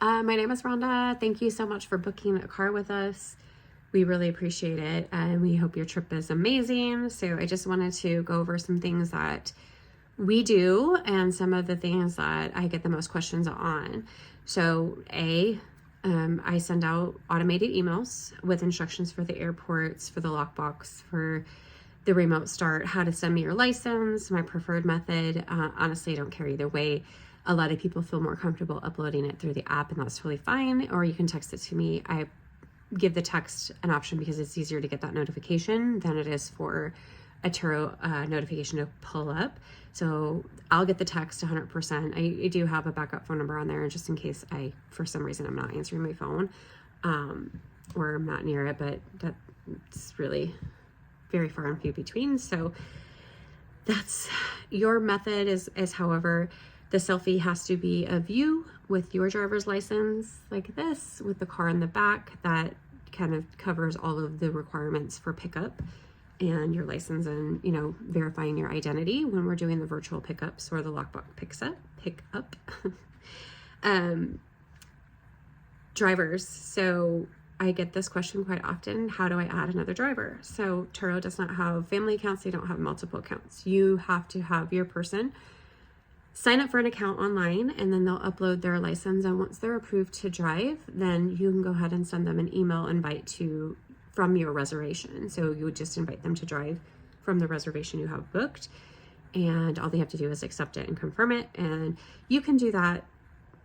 My name is Rhonda. Thank you so much for booking a car with us. We really appreciate it, and we hope your trip is amazing. So I just wanted to go over some things that we do and some of the things that I get the most questions on. So I send out automated emails with instructions for the airports, for the lockbox, for the remote start, how to send me your license, my preferred method. Honestly, I don't care either way. A lot of people feel more comfortable uploading it through the app, and that's totally fine. Or you can text it to me. I give the text an option because it's easier to get that notification than it is for a Turo notification to pull up. So I'll get the text 100%. I do have a backup phone number on there just in case for some reason, I'm not answering my phone or I'm not near it, but that's really very far and few between. So that's your method is however, the selfie has to be of you with your driver's license like this, with the car in the back. That kind of covers all of the requirements for pickup and your license and, verifying your identity when we're doing the virtual pickups or the lockbox pickup. Drivers. So I get this question quite often. How do I add another driver? So Turo does not have family accounts. They don't have multiple accounts. You have to have your person sign up for an account online, and then they'll upload their license. And once they're approved to drive, then you can go ahead and send them an email invite from your reservation. So you would just invite them to drive from the reservation you have booked. And all they have to do is accept it and confirm it. And you can do that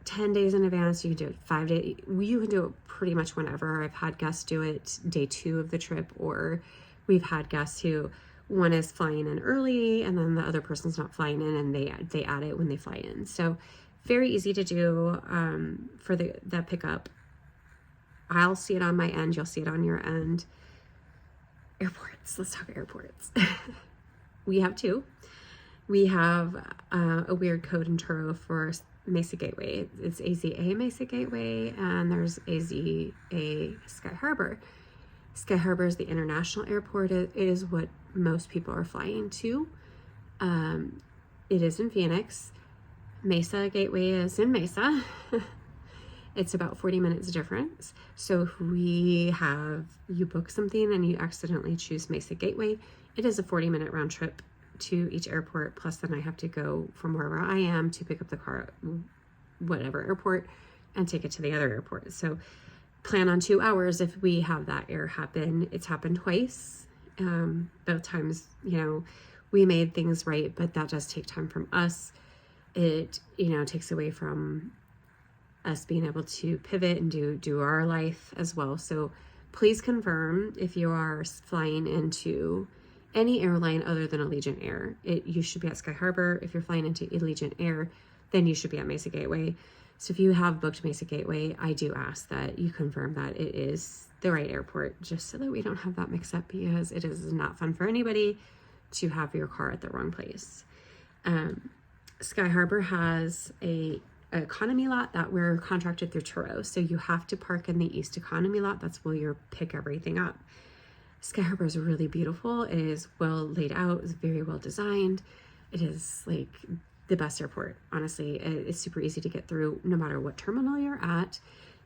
10 days in advance. You can do it 5 days. You can do it pretty much whenever. I've had guests do it day 2 of the trip, or we've had guests who one is flying in early and then the other person's not flying in, and they add it when they fly in. So very easy to do for the pickup. I'll see it on my end. You'll see it on your end. Airports. Let's talk airports. We have 2. We have a weird code in Turo for Mesa Gateway. It's AZA Mesa Gateway, and there's AZA Sky Harbor. Sky Harbor is the international airport. It is what most people are flying to. It is in Phoenix. Mesa Gateway is in Mesa. It's about 40 minutes difference. So if you book something and you accidentally choose Mesa Gateway, it is a 40-minute round trip to each airport. Plus then I have to go from wherever I am to pick up the car at whatever airport and take it to the other airport. So plan on 2 hours if we have that error happen. It's happened twice. Both times, we made things right, but that does take time from us. It, takes away from us being able to pivot and do our life as well. So please confirm if you are flying into any airline other than Allegiant Air. You should be at Sky Harbor. If you're flying into Allegiant Air, then you should be at Mesa Gateway. So if you have booked Mesa Gateway, I do ask that you confirm that it is the right airport, just so that we don't have that mix up, because it is not fun for anybody to have your car at the wrong place. Sky Harbor has a economy lot that we're contracted through Turo. So you have to park in the East Economy lot. That's where you pick everything up. Sky Harbor is really beautiful. It is well laid out. It's very well designed. It is like the best airport. Honestly, it's super easy to get through no matter what terminal you're at.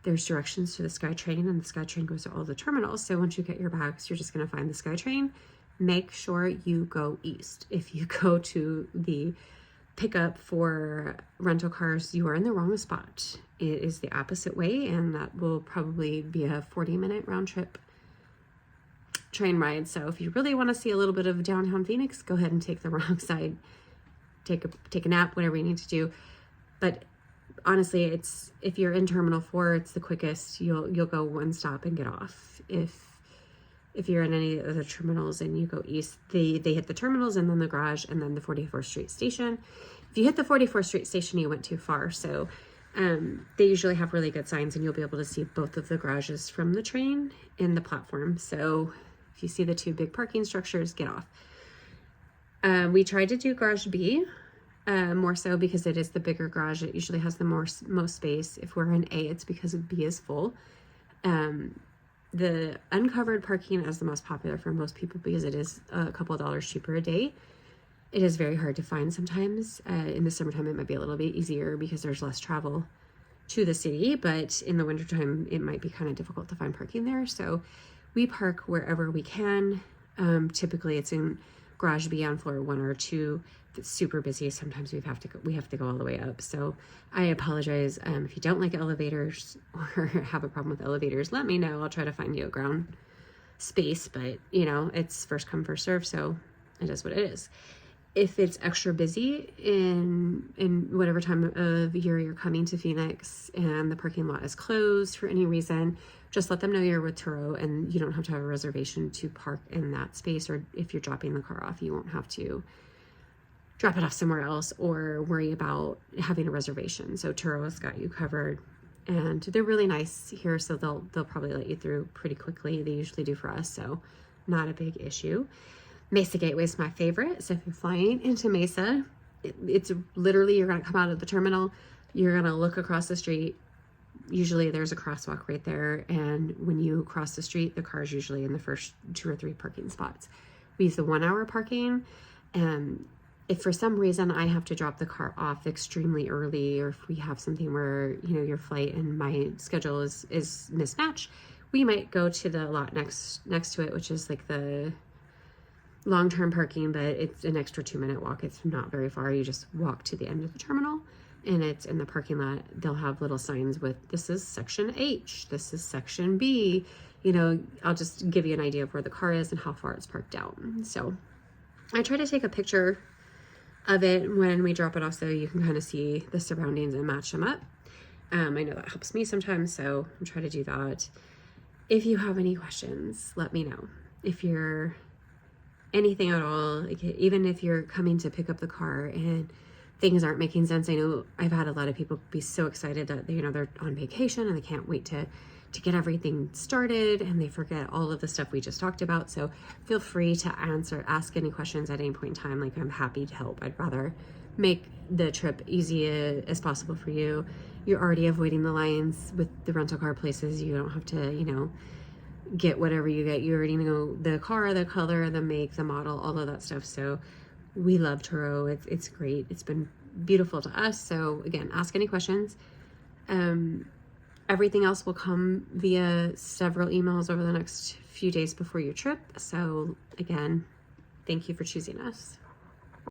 There's directions to the SkyTrain, and the SkyTrain goes to all the terminals. So once you get your bags, you're just going to find the SkyTrain. Make sure you go east. If you go to the pickup for rental cars, you are in the wrong spot. It is the opposite way, and that will probably be a 40-minute round trip train ride. So if you really want to see a little bit of downtown Phoenix, go ahead and take the wrong side. Take a nap, whatever you need to do. But honestly, if you're in Terminal 4, it's the quickest. You'll go one stop and get off. If you're in any of the terminals and you go east, they hit the terminals and then the garage and then the 44th Street station. If you hit the 44th Street station, you went too far. So they usually have really good signs, and you'll be able to see both of the garages from the train and the platform. So if you see the 2 big parking structures, get off. We tried to do garage B, more so because it is the bigger garage. It usually has the most space. If we're in A, it's because B is full. The uncovered parking is the most popular for most people because it is a couple of dollars cheaper a day. It is very hard to find sometimes. In the summertime, it might be a little bit easier because there's less travel to the city, but in the wintertime, it might be kind of difficult to find parking there. So we park wherever we can. Typically it's in garage B on floor 1 or 2. If it's super busy, sometimes we have to go all the way up. So I apologize. If you don't like elevators or have a problem with elevators, let me know. I'll try to find you a ground space, but you know, it's first come, first serve. So it is what it is. If it's extra busy in whatever time of year you're coming to Phoenix and the parking lot is closed for any reason, just let them know you're with Turo and you don't have to have a reservation to park in that space. Or if you're dropping the car off, you won't have to drop it off somewhere else or worry about having a reservation. So Turo's got you covered, and they're really nice here. So they'll probably let you through pretty quickly. They usually do for us. So not a big issue. Mesa Gateway is my favorite. So if you're flying into Mesa, it's literally, you're going to come out of the terminal, you're going to look across the street. Usually there's a crosswalk right there. And when you cross the street, the car is usually in the first 2 or 3 parking spots. We use the 1 hour parking. If for some reason I have to drop the car off extremely early, or if we have something where, you know, your flight and my schedule is mismatched, we might go to the lot next to it, which is like the long-term parking, but it's an extra 2-minute walk. It's not very far. You just walk to the end of the terminal and it's in the parking lot. They'll have little signs with, this is section H, this is section B. You know, I'll just give you an idea of where the car is and how far it's parked out. So I try to take a picture of it when we drop it off so you can kind of see the surroundings and match them up. I know that helps me sometimes, so I'm trying to do that. If you have any questions, let me know. If you're anything at all, like even if you're coming to pick up the car and things aren't making sense. I know I've had a lot of people be so excited that they're on vacation and they can't wait to get everything started, and they forget all of the stuff we just talked about. So feel free to ask any questions at any point in time. Like, I'm happy to help. I'd rather make the trip easy as possible for you. You're already avoiding the lines with the rental car places. You don't have to, you know, get whatever you get. You already know the car, the color, the make, the model, all of that stuff. So we love Turo. It's great. It's been beautiful to us. So again, ask any questions. Everything else will come via several emails over the next few days before your trip. So again, thank you for choosing us.